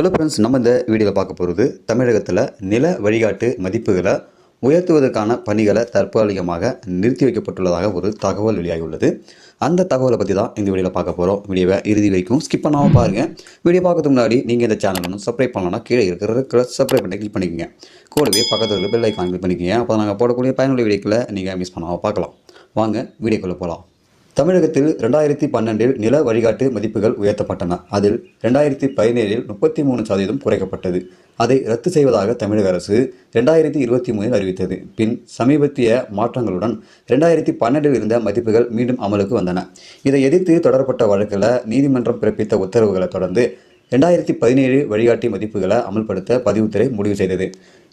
Hello friends, நம்ம இந்த வீடியோவில் பார்க்க போகிறது தமிழகத்தில் நில வழிகாட்டு மதிப்புகளை உயர்த்துவதற்கான பணிகளை தற்காலிகமாக நிறுத்தி வைக்கப்பட்டுள்ளதாக ஒரு தகவல் வெளியாகியுள்ளது. அந்த தகவலை பற்றி தான் இந்த வீடியோவில் பார்க்க போகிறோம். வீடியோவை இறுதி வரைக்கும் ஸ்கிப் பண்ணாமல் பாருங்கள். வீடியோ பார்க்கறதுக்கு முன்னாடி நீங்கள் இந்த சேனல் ஒன்று சப்ஸ்கிரைப் பண்ணலன்னா கீழே இருக்கிற சப்ஸ்கிரைப் பண்ணி கிளிக் பண்ணிக்கோங்க. கூடவே பக்கத்தில் இருக்கிற பெல் ஐக்கான் கிளிக் பண்ணிக்கோங்க. அப்போ நாங்கள் போடக்கூடிய பயனுள்ள வீடியோக்களை நீங்கள் மிஸ் பண்ணாமல் பார்க்கலாம். வாங்க வீடியோக்குள்ளே போகலாம். தமிழகத்தில் 2012 நில வழிகாட்டு மதிப்புகள் உயர்த்தப்பட்டன. அதில் 2017 33% குறைக்கப்பட்டது. அதை ரத்து செய்வதாக தமிழக அரசு 2023 அறிவித்தது. பின் சமீபத்திய மாற்றங்களுடன் 2012 இருந்த மதிப்புகள் மீண்டும் அமலுக்கு வந்தன. இதை எதிர்த்து தொடரப்பட்ட வழக்கில் நீதிமன்றம் பிறப்பித்த உத்தரவுகளை தொடர்ந்து 2017 வழிகாட்டி மதிப்புகளை அமல்படுத்த பதிவுத்துறை முடிவு செய்தது.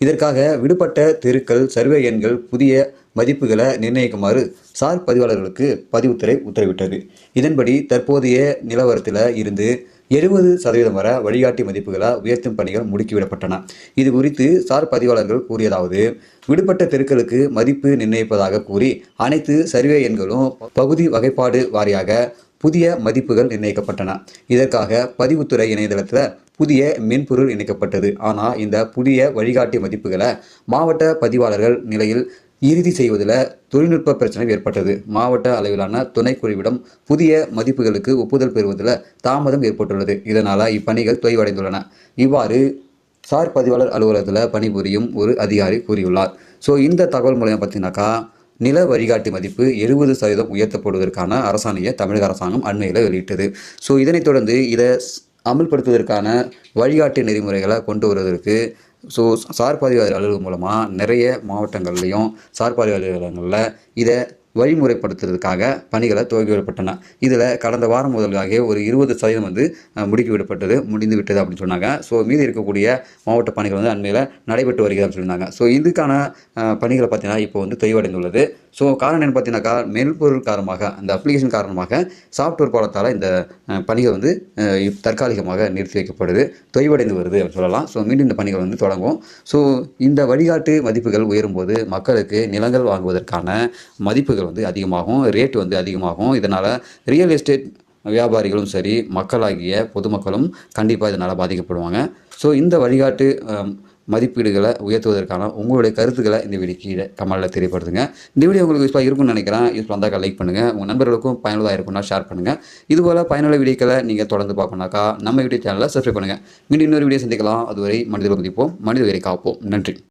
இதற்காக விடுபட்ட தெருக்கள், சர்வே எண்கள், புதிய மதிப்புகளை நிர்ணயிக்குமாறு சார் பதிவாளர்களுக்கு பதிவுத்துறை உத்தரவிட்டது. இதன்படி தற்போதைய நிலவரத்தில் இருந்து 70% வரை வழிகாட்டி மதிப்புகளை உயர்த்தும் பணிகள் முடுக்கிவிடப்பட்டன. இது குறித்து சார் பதிவாளர்கள் கூறியதாவது: விடுபட்ட தெருக்களுக்கு மதிப்பு நிர்ணயிப்பதாக கூறி அனைத்து சர்வே எண்களும் பகுதி வகைப்பாடு வாரியாக புதிய மதிப்புகள் நிர்ணயிக்கப்பட்டன. இதற்காக பதிவுத்துறை இணையதளத்தில் புதிய மென்பொருள் இணைக்கப்பட்டது. ஆனால் இந்த புதிய வழிகாட்டி மதிப்புகளை மாவட்ட பதிவாளர்கள் நிலையில் இறுதி செய்வதில் தொழில்நுட்ப பிரச்சனை ஏற்பட்டது. மாவட்ட அளவிலான துணைக்குழுவிடம் புதிய மதிப்புகளுக்கு ஒப்புதல் பெறுவதில் தாமதம் ஏற்பட்டுள்ளது. இதனால் இப்பணிகள் தொய்வடைந்துள்ளன. இவ்வாறு சார் பதிவாளர் அலுவலகத்தில் பணிபுரியும் ஒரு அதிகாரி கூறியுள்ளார். ஸோ இந்த தகவல் மூலமாக பார்த்தீங்கன்னாக்கா நில வழிகாட்டி மதிப்பு 70% உயர்த்தப்படுவதற்கான அரசாணையை தமிழக அரசாங்கம் அண்மையில் வெளியிட்டது. ஸோ இதனைத் தொடர்ந்து இதை அமல்படுத்துவதற்கான வழிகாட்டு நெறிமுறைகளை கொண்டு வருவதற்கு சார் பதிவாளர் அலுவலகம் மூலமாக நிறைய மாவட்டங்கள்லையும் சார் பதிவாளர் அலுவலகங்களில் இதை வழிமுறைப்படுத்துறதுக்காக பணிகளை துவங்கிவிடப்பட்டன. இதில் கடந்த வாரம் முதலாக ஒரு 20% முடுக்கிவிடப்பட்டது, முடிந்து விட்டது அப்படின்னு சொன்னாங்க. ஸோ மீதி இருக்கக்கூடிய மாவட்ட பணிகள் அண்மையில் நடைபெற்று வருகிறது சொல்லியிருந்தாங்க. ஸோ இதுக்கான பணிகளை பார்த்தீங்கன்னா இப்போ தொய்வடைந்துள்ளது. ஸோ காரணம் என்ன பார்த்தீங்கன்னாக்கா, மென்பொருள் காரணமாக, அந்த அப்ளிகேஷன் காரணமாக சாஃப்ட்வேர் பாலத்தால் இந்த பணிகள் தற்காலிகமாக நிறுத்தி வைக்கப்படுது, தொய்வடைந்து வருது அப்படின்னு சொல்லலாம். ஸோ மீண்டும் இந்த பணிகள் தொடங்கும். ஸோ இந்த வழிகாட்டு மதிப்புகள் உயரும்போது மக்களுக்கு நிலங்கள் வாங்குவதற்கான மதிப்புகள் அதிகமாகும், ரேட் அதிகமாகும். இதனால் ரியல் எஸ்டேட் வியாபாரிகளும் சரி, மக்களாகிய பொதுமக்களும் கண்டிப்பாக இதனால் பாதிக்கப்படுவாங்க. ஸோ இந்த வழிகாட்டு மதிப்பீடுகளை உயர்த்துவதற்கான உங்களுடைய கருத்துக்களை இந்த வீடியோ கீழே கமெண்ட்டில் தெரியப்படுத்துங்க. இந்த வீடியோ உங்களுக்கு யூஸ்ஃபுல்லாக இருக்கும்னு நினைக்கிறேன். யூஸ்ஃபுல்லாக இருந்தால் லைக் பண்ணுங்கள், உங்கள் நண்பர்களுக்கும் பயனுள்ளதாக இருக்கும்னா ஷேர் பண்ணுங்கள். இதுபோல் பயனுள்ள வீடியோக்களை நீங்கள் தொடர்ந்து பார்க்கணுனாக்கா நம்ம யூடியூப் சேனலை சப்ஸ்கிரைப் பண்ணுங்கள். மீண்டும் இன்னொரு வீடியோ சந்திக்கலாம். அதுவரை மனிதர்களை மதிப்போம், மனித உயிரை காப்போம். நன்றி.